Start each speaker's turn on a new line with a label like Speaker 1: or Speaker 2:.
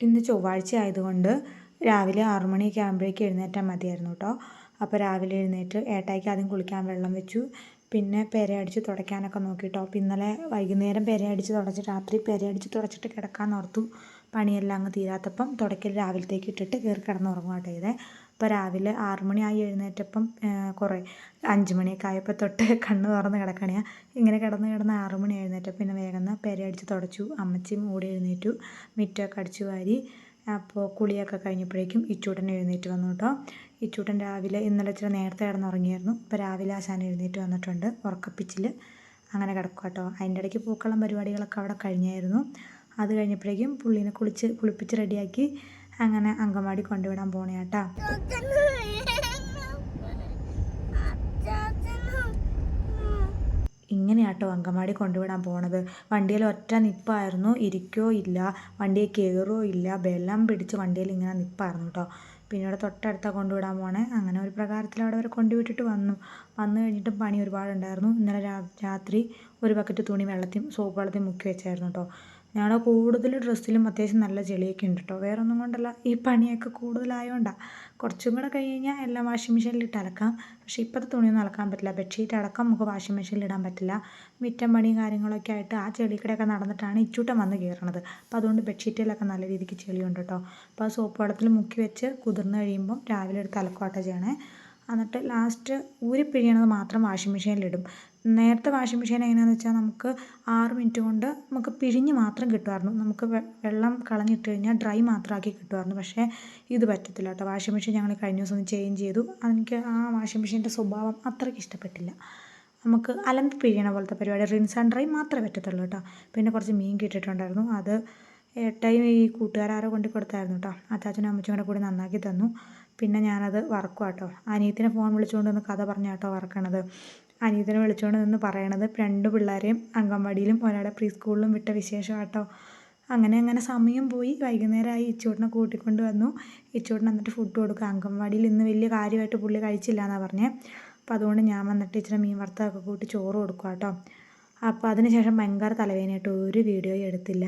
Speaker 1: ഇന്ന് ചൊവ്വാഴ്ച ആയതുകൊണ്ട് രാവിലെ 6 മണിയൊക്കെ ആകുമ്പോഴേക്കും എഴുന്നേറ്റാൽ മതിയായിരുന്നു കേട്ടോ. അപ്പോൾ രാവിലെ എഴുന്നേറ്റ് ഏട്ടായിക്ക് ആദ്യം കുളിക്കാൻ വെള്ളം വെച്ചു. പിന്നെ പെരയടിച്ച് തുടയ്ക്കാനൊക്കെ നോക്കിട്ടോ. അപ്പോൾ ഇന്നലെ വൈകുന്നേരം പെരയടിച്ച് തുടച്ച് രാത്രി പെരയടിച്ച് തുടച്ചിട്ട് കിടക്കാമെന്ന് ഓർത്തു. പണിയെല്ലാം അങ്ങ് തീരാത്തപ്പം തുടയ്ക്കൽ രാവിലത്തേക്ക് ഇട്ടിട്ട് കയറി കിടന്നുറങ്ങുകയാട്ടോ ചെയ്തേ. അപ്പോൾ രാവിലെ 6 മണിയായി എഴുന്നേറ്റപ്പം കുറേ 5 മണിയൊക്കെ ആയപ്പോൾ തൊട്ട് കണ്ണ് തുറന്ന് കിടക്കണേ. ഇങ്ങനെ കിടന്ന് 6 മണി എഴുന്നേറ്റപ്പോൾ പിന്നെ വേഗം പെരയടിച്ച് തുടച്ചു. അമ്മച്ചിയും ഓടി എഴുന്നേറ്റു. മുറ്റമൊക്കെ അടിച്ചു വാരി. അപ്പോൾ കുളിയൊക്കെ കഴിഞ്ഞപ്പോഴേക്കും ഇച്ചൂട്ടൻ എഴുന്നേറ്റ് വന്നു കേട്ടോ. ഇച്ചൂട്ടൻ രാവിലെ ഇന്നലെ ഇച്ചിരി നേരത്തെ കിടന്നുറങ്ങിയായിരുന്നു. അപ്പോൾ രാവിലെ ആശാൻ എഴുന്നേറ്റ് വന്നിട്ടുണ്ട് ഉറക്കപ്പിച്ചിൽ. അങ്ങനെ കിടക്കുക കേട്ടോ. അതിൻ്റെ ഇടയ്ക്ക് പൂക്കളം പരിപാടികളൊക്കെ അവിടെ കഴിഞ്ഞായിരുന്നു. അത് കഴിഞ്ഞപ്പോഴേക്കും പുള്ളീനെ കുളിപ്പിച്ച് റെഡിയാക്കി അങ്ങനെ അങ്കൻവാടി കൊണ്ടുവിടാൻ പോണേ കേട്ടോ. ഇങ്ങനെയാട്ടോ അങ്കൻവാടി കൊണ്ടുവിടാൻ പോണത്. വണ്ടിയിൽ ഒറ്റ നിപ്പായിരുന്നു. ഇരിക്കോ ഇല്ല, വണ്ടിയിൽ കയറോ ഇല്ല, ബലം പിടിച്ച് വണ്ടിയിൽ ഇങ്ങനെ നിപ്പായിരുന്നു കേട്ടോ. പിന്നെ ഇവിടെ തൊട്ടടുത്താണ് കൊണ്ടുവിടാൻ പോണേ. അങ്ങനെ ഒരു പ്രകാരത്തിൽ അവിടെ വരെ കൊണ്ടുവിട്ടിട്ട് വന്നു കഴിഞ്ഞിട്ടും പണി ഒരുപാടുണ്ടായിരുന്നു. ഇന്നലെ രാത്രി ഒരു ബക്കറ്റ് തുണി സോപ്പ് വെള്ളത്തിൽ മുക്കി വെച്ചായിരുന്നു കേട്ടോ. ഞങ്ങളുടെ കൂടുതൽ ഡ്രസ്സിലും അത്യാവശ്യം നല്ല ചെളിയൊക്കെ ഉണ്ട് കേട്ടോ. വേറെ ഒന്നും കൊണ്ടല്ല, ഈ പണിയൊക്കെ കൂടുതലായതുകൊണ്ടാണ്. കുറച്ചും കൂടെ കഴിഞ്ഞാൽ എല്ലാം വാഷിംഗ് മെഷീനിലിട്ട് അലക്കാം. പക്ഷേ ഇപ്പോഴത്തെ തുണിയൊന്നും അലക്കാൻ പറ്റില്ല. ബെഡ്ഷീറ്റ് അടക്കം നമുക്ക് വാഷിംഗ് മെഷീനിൽ ഇടാൻ പറ്റില്ല. മുറ്റം പണിയും കാര്യങ്ങളൊക്കെ ആയിട്ട് ആ ചെളിക്കടയൊക്കെ നടന്നിട്ടാണ് ഇച്ചൂട്ടൻ വന്ന് കയറണത്. അപ്പോൾ അതുകൊണ്ട് ബെഡ്ഷീറ്റിലൊക്കെ നല്ല രീതിക്ക് ചെളിയുണ്ട് കേട്ടോ. അപ്പോൾ ആ സോപ്പ് വെള്ളത്തിൽ മുക്കി വെച്ച് കുതിർന്ന് കഴിയുമ്പം രാവിലെ എടുത്ത് അലക്കുവാട്ടോ ചെയ്യണേ. എന്നിട്ട് ലാസ്റ്റ് ഊരിപ്പിഴിയണത് മാത്രം വാഷിംഗ് മെഷീനിലിടും. നേരത്തെ വാഷിംഗ് മെഷീൻ എങ്ങനെയാണെന്ന് വെച്ചാൽ നമുക്ക് 6 മിനിറ്റ് കൊണ്ട് നമുക്ക് പിഴിഞ്ഞ് മാത്രം കിട്ടുമായിരുന്നു. നമുക്ക് വെള്ളം കളഞ്ഞിട്ട് കഴിഞ്ഞാൽ ഡ്രൈ മാത്രമാക്കി കിട്ടുമായിരുന്നു. പക്ഷേ ഇത് പറ്റത്തില്ല കേട്ടോ. വാഷിംഗ് മെഷീൻ ഞങ്ങൾ കഴിഞ്ഞ ദിവസം ഒന്ന് ചേഞ്ച് ചെയ്തു. എനിക്ക് ആ വാഷിംഗ് മെഷീൻ്റെ സ്വഭാവം അത്രയ്ക്ക് ഇഷ്ടപ്പെട്ടില്ല. നമുക്ക് അലമ്പി പിഴിയണ പോലത്തെ പരിപാടി, റിൻസ് ആൻഡ് ഡ്രൈ മാത്രമേ പറ്റത്തുള്ളൂ കേട്ടോ. പിന്നെ കുറച്ച് മീൻ കിട്ടിയിട്ടുണ്ടായിരുന്നു. അത് ഏട്ടായും ഈ കൂട്ടുകാരോ കൊണ്ട് കൊടുത്തായിരുന്നു കേട്ടോ. അച്ചാച്ചനും അമ്മച്ചും കൂടെ നന്നാക്കി തന്നു. പിന്നെ ഞാനത് വറക്കുക കേട്ടോ. അനിയത്തിനെ ഫോൺ വിളിച്ചുകൊണ്ട് നിന്ന് കഥ പറഞ്ഞ കേട്ടോ വറക്കണത്. അനിയത്തിനെ വിളിച്ചുകൊണ്ട് നിന്ന് പറയണത് 2 പിള്ളേരെയും അംഗൻവാടിയിലും ഒരാളെ പ്രീ സ്കൂളിലും വിട്ട വിശേഷം കേട്ടോ. അങ്ങനെ സമയം പോയി. വൈകുന്നേരമായി. ഇച്ചൂട്ടനെ കൂട്ടിക്കൊണ്ട് വന്നു. ഇച്ചൂട്ടൻ എന്നിട്ട് ഫുഡ് കൊടുക്കുക. അംഗൻവാടിയിൽ ഇന്ന് വലിയ കാര്യമായിട്ട് പുള്ളി കഴിച്ചില്ല എന്നാണ് പറഞ്ഞത്. അപ്പോൾ അതുകൊണ്ട് ഞാൻ വന്നിട്ട് ഇച്ചിരി മീൻ വറുത്തതൊക്കെ കൂട്ടി ചോറ് കൊടുക്കുക കേട്ടോ. അപ്പോൾ അതിന് ശേഷം ഭയങ്കര തലവേദനയായിട്ട് ഒരു വീഡിയോയും എടുത്തില്ല.